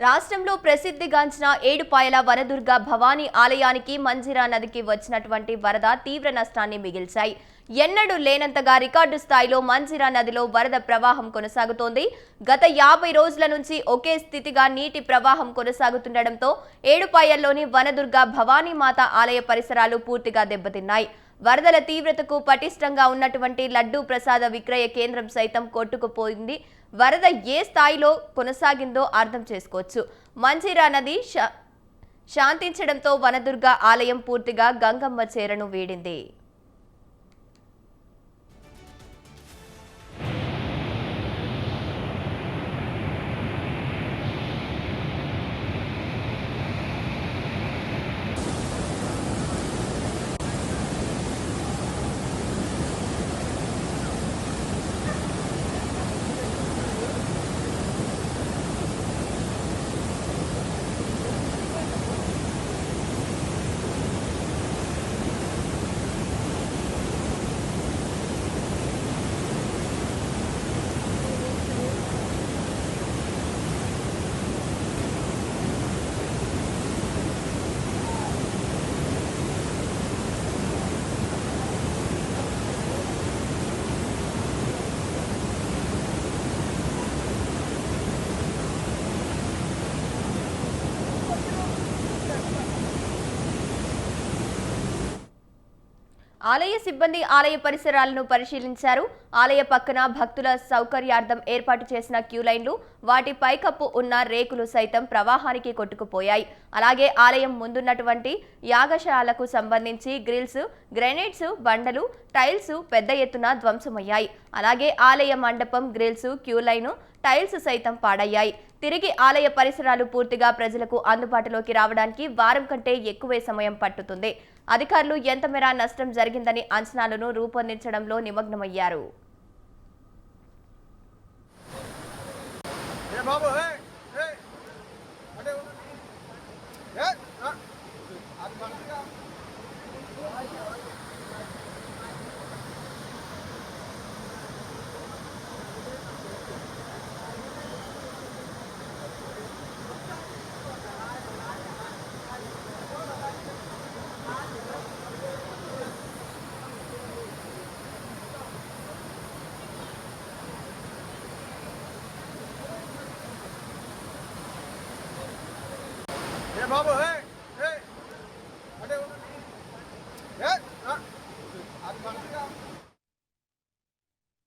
రాష్ట్రంలో ప్రసిద్ధిగాంచిన ఏడుపాయల వనదుర్గ భవానీ ఆలయానికి మంజిరా నదికి వచ్చినటువంటి వరద తీవ్ర నష్టాన్ని మిగిల్చాయి. ఎన్నడూ లేనంతగా రికార్డు స్థాయిలో మంజిరా నదిలో వరద ప్రవాహం కొనసాగుతోంది. గత 50 రోజుల నుంచి ఒకే స్థితిగా నీటి ప్రవాహం కొనసాగుతుండటంతో ఏడుపాయల్లోని వనదుర్గ భవానీ మాత ఆలయ పరిసరాలు పూర్తిగా దెబ్బతిన్నాయి. వరదల తీవ్రతకు పటిష్టంగా ఉన్నటువంటి లడ్డూ ప్రసాద విక్రయ కేంద్రం సైతం కొట్టుకుపోయింది. వరద ఏ స్థాయిలో కొనసాగిందో అర్థం చేసుకోవచ్చు. మంజిరా నది శాంతించడంతో వనదుర్గ ఆలయం పూర్తిగా గంగమ్మ చేరను వీడింది. ఆలయ సిబ్బంది ఆలయ పరిసరాలను పరిశీలించారు. ఆలయ పక్కన భక్తుల సౌకర్యార్థం ఏర్పాటు చేసిన క్యూ లైన్లు, వాటి పైకప్పు ఉన్న రేకులు సైతం ప్రవాహానికి కొట్టుకుపోయాయి. అలాగే ఆలయం ముందున్నటువంటి యాగశాలకు సంబంధించి గ్రిల్స్, గ్రెనేడ్స్, బండలు, టైల్స్ పెద్ద ఎత్తున ధ్వంసమయ్యాయి. అలాగే ఆలయ మండపం, గ్రిల్స్, క్యూ లైను, టైల్స్ సైతం పాడయ్యాయి. తిరిగి ఆలయ పరిసరాలు పూర్తిగా ప్రజలకు అందుబాటులోకి రావడానికి వారం కంటే ఎక్కువే సమయం పట్టుతుంది. అధికారులు ఎంత మేర నష్టం జరిగిందని అంచనాలను రూపొందించడంలో నిమగ్నమయ్యారు. बाबू है